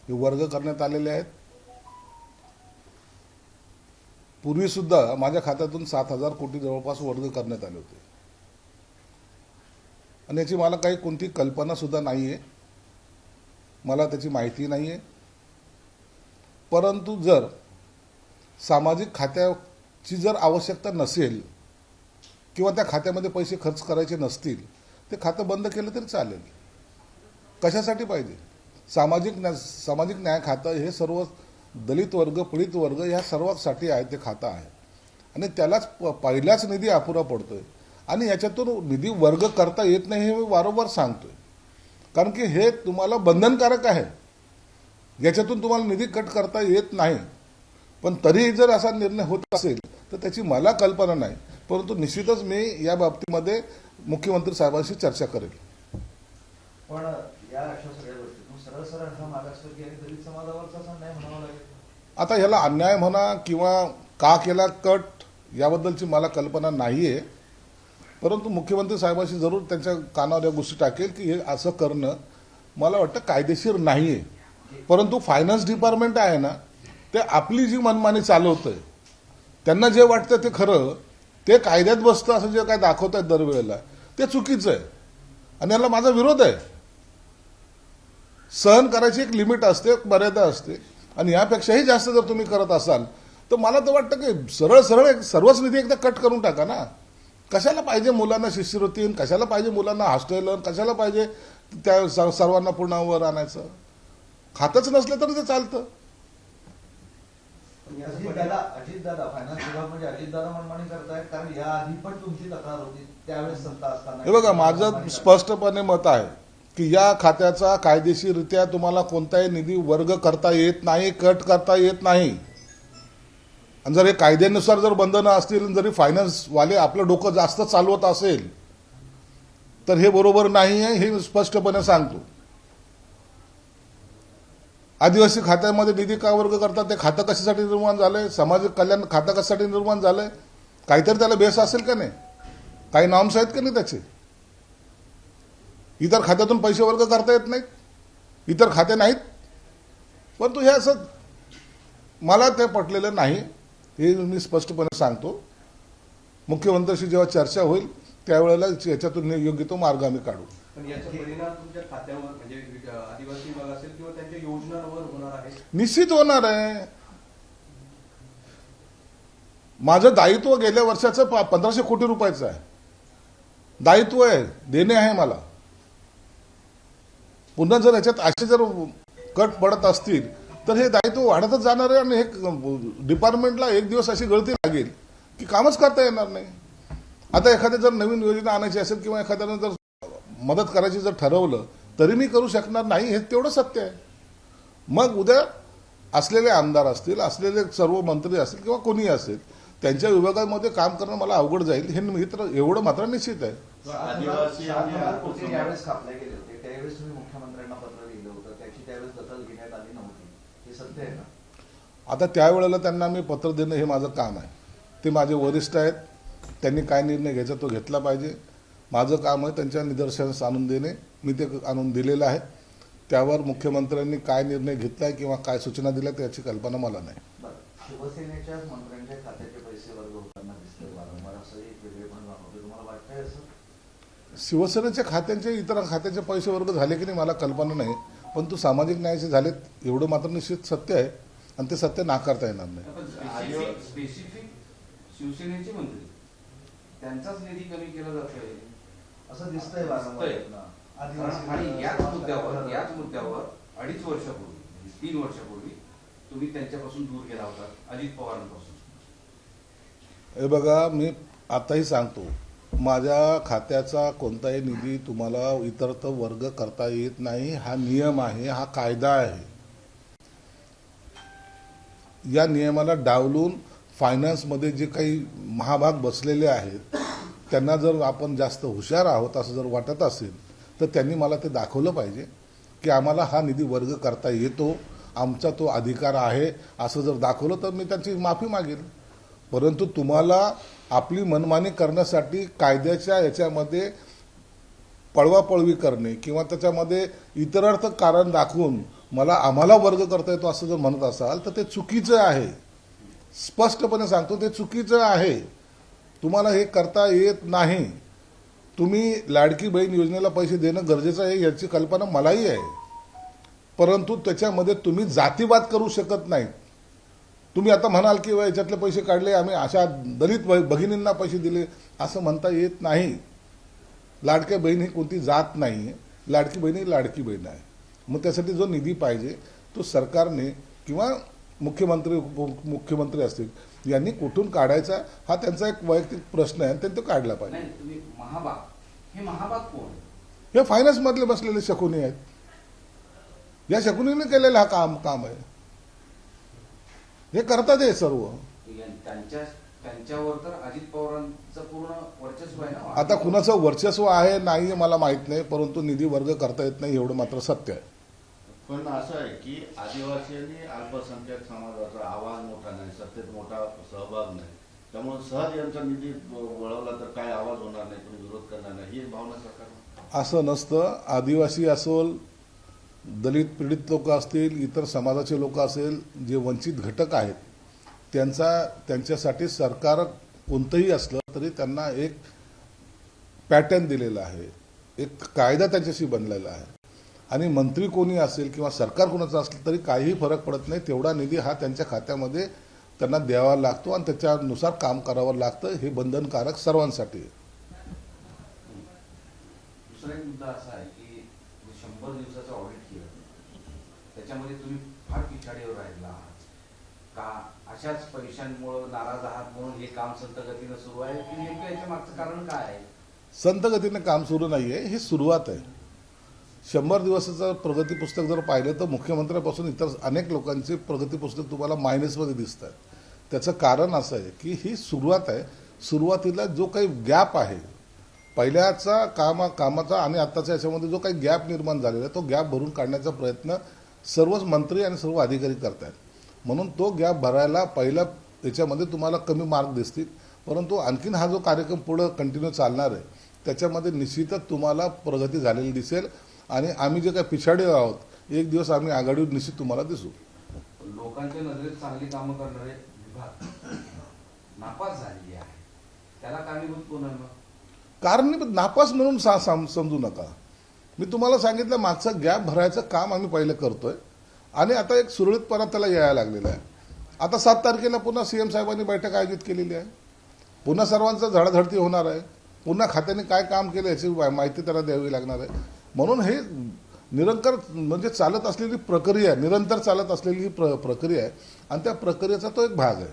हे वर्ग करण्यात आलेले आहेत। पूर्वीसुद्धा माझ्या खात्यातून 7,000 कोटी जवळपास वर्ग करण्यात आले होते आणि याची मला काही कोणती कल्पनासुद्धा नाही आहे, मला त्याची माहिती नाही आहे। परंतु जर सामाजिक खात्याची जर आवश्यकता नसेल किंवा त्या खात्यामध्ये पैसे खर्च करायचे नसतील, ते खातं बंद केलं तरी चालेल। कशासाठी पाहिजे? सामाजिक न्याय खातं हे सर्व दलित वर्ग, पीडित वर्ग ह्या सर्वांसाठी आहे ते खातं आहे आणि त्यालाच पहिलाच निधी अपुरा पडतोय आणि याच्यातून निधी वर्ग करता येत नाही हे मी वारंवार सांगतोय, कारण की हे तुम्हाला बंधनकारक आहे। याच्यातून तुम्हाला निधी कट करता येत नाही, पण तरीही जर असा निर्णय होत असेल तर त्याची मला कल्पना नाही, परंतु निश्चितच मी या बाबतीमध्ये मुख्यमंत्री साहेबांशी चर्चा करेल। पण या अशा सगळ्या गोष्टीतून सरळ सरळ हा मागासवर्गीय आणि दलित समाजावरचा अन्याय म्हणावा लागेल। आता ह्याला अन्याय म्हणा किंवा का केला कट याबद्दलची मला कल्पना नाही आहे, परंतु मुख्यमंत्री साहेबांशी जरूर त्यांच्या कानावर या गोष्टी टाकेल की हे असं करणं मला वाटतं कायदेशीर नाही आहे। परंतु फायनान्स डिपार्टमेंट आहे ना, ते आपली जी मनमानी चालवतंय, त्यांना जे वाटतं ते खरं, ते कायद्यात बसतं असं जे काय दाखवत आहेत दरवेळेला, ते चुकीचं आहे आणि याला माझा विरोध आहे। सहन करायची एक लिमिट असते, एक मर्यादा असते आणि यापेक्षाही जास्त जर तुम्ही करत असाल तर मला तर वाटतं की सरळ सरळ सर्वच निधी एकदा कट करून टाका ना। कशाला पाहिजे मुलांना शिष्यवृत्ती, कशाला पाहिजे मुलांना हॉस्टेल, कशाला पाहिजे त्या सर्वांना पुन्हावर आणायचं? खातच नसलं तरी ते चालतं। अजितदादा फायनान्स विभाग म्हणजे अजितदादा मनमानी करतायत, कारण या आधी पण तुमची तक्रार होती त्यावेळेस सत्ता असताना। हे बघा, माझं स्पष्टपणे मत आहे की या खात्याचा कायदेशीररित्या तुम्हाला कोणताही निधी वर्ग करता येत नाही, कट करता येत नाही आणि जर हे कायद्यानुसार जर बंधनं असतील, जरी फायनान्स वाले आपलं डोकं जास्त चालवत असेल तर हे बरोबर नाही आहे, हे स्पष्टपणे सांगतो। आदिवासी खात्यामध्ये निधी का वर्ग करतात? ते खातं कशासाठी निर्माण झालंय? सामाजिक कल्याण खातं कशासाठी निर्माण झालंय? काहीतरी त्याला बेस असेल का नाही? काही नॉर्म्स आहेत का नाही त्याचे? इतर खात्यातून पैसे वर्ग करता येत नाहीत, इतर खाते नाहीत, परंतु हे असं मला ते पटलेलं नाही, हे मी स्पष्टपणे सांगतो। मुख्यमंत्र्यांशी जेव्हा चर्चा होईल त्यावेळेला याच्यातून योग्य तो मार्ग आम्ही काढू। पण याचा परिणाम तुमच्या खात्यावर म्हणजे आदिवासी भाग असेल किंवा त्यांच्या योजनांवर होणार आहे? निश्चित होणार आहे। माझं दायित्व गेल्या वर्षाचं 1,500 कोटी रुपयाचं आहे, दायित्व आहे, देणे आहे मला। पुन्हा जर याच्यात असे जर कट पडत असतील तर हे दायित्व वाढतच जाणार आहे आणि हे डिपार्टमेंटला एक दिवस अशी गळती लागेल की कामच करता येणार नाही। आता एखाद्या जर नवीन योजना आणायची असेल किंवा एखाद्यानं जर मदत करायची जर ठरवलं तरी मी करू शकणार नाही, हे तेवढं सत्य आहे। मग उद्या असलेले आमदार असतील, असलेले सर्व मंत्री असतील किंवा कोणी असेल, त्यांच्या विभागामध्ये काम करणं मला अवघड जाईल, हे मित्र एवढं मात्र निश्चित आहे। यावेळेस कापले गेले होते, त्यावेळेस तुम्ही मुख्यमंत्र्यांना पत्र लिहिलं होतं, त्याची त्यावेळेस दखल घेण्यात आली नव्हती, हे सत्य आहे ना? आता त्यावेळेला त्यांना मी पत्र देणं हे माझं काम आहे, ते माझे वरिष्ठ आहेत, त्यांनी काय निर्णय घ्यायचा तो घेतला पाहिजे। माझं काम आहे त्यांच्या निदर्शनास आणून देणे, मी ते आणून दिलेलं आहे। त्यावर मुख्यमंत्र्यांनी काय निर्णय घेतलाय किंवा काय सूचना दिल्या त्याची कल्पना मला नाही। शिवसेनेच्याच मंत्र्यांच्या खात्याचे पैसे वर्ग होताना दिसतंय वारंवार, असं एक वेगळेपण जाणवते, तुम्हाला वाटतंय असं? शिवसेनेच्या खात्यांचे इतर खात्याचे पैसे वर्ग झाले की नाही मला कल्पना नाही, पण सामाजिक न्यायाचे झालेत एवढं मात्र निश्चित सत्य आहे आणि ते सत्य नाकारता येणार नाही। स्पेसिफिक शिवसेनेचे मंत्री त्यांचाच निधी कमी केला जातोय असं दिसतंय वारंवार। आणि याच मुद्द्यावर 2.5 वर्षापूर्वी 3 वर्षापूर्वी तुम्ही त्यांच्यापासून दूर गेला होता, अजित पवारांपासून। हे बघा, मी आताही सांगतो, माझ्या खात्याचा कोणताही निधी तुम्हाला इतरत्र वर्ग करता येत नाही, हा नियम आहे, हा कायदा आहे। या नियमाला डावलून फायनान्समध्ये जे काही महाभाग बसलेले आहेत त्यांना जर आपण जास्त हुशार आहोत असं जर वाटत असेल तर त्यांनी मला ते दाखवलं पाहिजे की आम्हाला हा निधी वर्ग करता येतो, आमचा तो अधिकार आहे, असं जर दाखवलं तर मी त्यांची माफी मागेल। परंतु तुम्हाला आपली मनमानी करण्यासाठी कायद्याच्या याच्यामध्ये पळवापळवी करणे किंवा त्याच्यामध्ये इतरार्थ कारण दाखवून आम्हाला वर्ग करता येतो असं जर म्हणत असाल तर ते चुकीचं आहे. स्पष्टपणे सांगतो ते चुकीचं आहे. तुम्हाला हे करता येत नाही. तुम्ही लाडकी बहीण योजनेला पैसे देणं गरजेचं आहे याची कल्पना मलाही आहे, परंतु त्याच्यामध्ये तुम्ही जातीवाद करू शकत नाही. तुम्ही आता म्हणाल की याच्यातले पैसे काढले आम्ही अशा दलित भगिनींना पैसे दिले असं म्हणता येत नाही. लाडक्या बहीण ही कोणती जात नाही. लाडकी बहीण ही लाडकी बहीण आहे. मग त्यासाठी जो निधी पाहिजे तो सरकारने किंवा मुख्यमंत्री असतील यांनी कुठून काढायचा हा त्यांचा एक वैयक्तिक प्रश्न आहे, त्यांनी तो काढला पाहिजे. नाही, तुम्ही हे महाबाग कोण? हे फायनान्स मधले बसलेले शकुनी आहेत. या शकुनीने केलेलं हा काम आहे. हे करतात हे सर्व. त्यांच्यावर तर अजित पवारांचं पूर्ण वर्चस्व आहे ना. आता कुणाचं वर्चस्व आहे नाही मला माहित नाही, परंतु निधी वर्ग करता येत नाही एवढं मात्र सत्य आहे. पण असं आहे की आदिवासी आणि अल्पसंख्याक समाजाचा आवाज मोठा नाही, सत्तेत मोठा सहभाग नाही, त्यामुळे सहज यांचा निधी वळवला तर काय आवाज होणार नाही, कोणी विरोध करणार नाही, ही भावना सरकार. असं नसतं. आदिवासी असोल, दलित पीडित लोक असतील, इतर समाजाचे लोक असेल, जे वंचित घटक आहेत त्यांच्यासाठी सरकार कोणतंही असलं तरी त्यांना एक पॅटर्न दिलेला आहे, एक कायदा त्यांच्याशी बनलेला आहे. आणि मंत्री कोणी असेल किंवा सरकार कोणाचं असलं तरी काहीही फरक पडत नाही. तेवढा निधी हा त्यांच्या खात्यामध्ये त्यांना द्यावा लागतो आणि त्याच्यानुसार काम करावं लागतं. हे बंधनकारक सर्वांसाठी आहे. दुसरा एक मुद्दा असा आहे की 100 दिवसाचं ऑडिट केलं, त्याच्यामध्ये तुम्ही फार पिछाडीवर राहिला आहात का? अशाच पैशांमुळे नाराज आहात म्हणून हे काम संत गतीनं सुरू आहे की नेमकं याच्या मागचं कारण काय आहे? संत गतीने काम सुरू नाहीये, ही सुरुवात आहे. 100 दिवसाचं प्रगती पुस्तक जर पाहिलं तर मुख्यमंत्र्यापासून इतर अनेक लोकांचे प्रगती पुस्तक तुम्हाला मायनसमध्ये दिसतात. त्याचं कारण असं आहे की ही सुरुवात आहे. सुरुवातीला जो काही गॅप आहे, पहिल्याचा कामाचा आणि आत्ताच्या याच्यामध्ये जो काही गॅप निर्माण झालेला आहे तो गॅप भरून काढण्याचा प्रयत्न सर्वच मंत्री आणि सर्व अधिकारी करतात. म्हणून तो गॅप भरायला पहिल्या याच्यामध्ये तुम्हाला कमी मार्क दिसतील, परंतु आणखीन हा जो कार्यक्रम पुढे कंटिन्यू चालणार आहे त्याच्यामध्ये निश्चितच तुम्हाला प्रगती झालेली दिसेल. आणि आम्ही जे काही पिछाडी आहोत एक दिवस आम्ही आघाडीवर निश्चित तुम्हाला दिसू. लोकांच्या नजरेत चांगली कामं करणारे विभाग नापास झालेली आहे, त्याला कारणीभूत कोण आहे? मग कारण नापास म्हणून समजू नका. मी तुम्हाला सांगितलं मागचा गॅप भरायचं काम आम्ही पहिलं करतोय आणि आता एक सुरळीतपणा त्याला यायला लागलेला आहे. आता 7 तारखेला पुन्हा सीएम साहेबांनी बैठक आयोजित केलेली आहे. पुन्हा सर्वांचं झाडाझडती होणार आहे. पुन्हा खात्याने काय काम केलं याची माहिती त्याला द्यावी लागणार आहे. म्हणून हे निरंतर म्हणजे चालत असलेली प्रक्रिया, निरंतर चालत असलेली ही प्रक्रिया आहे आणि त्या प्रक्रियेचा तो एक भाग आहे.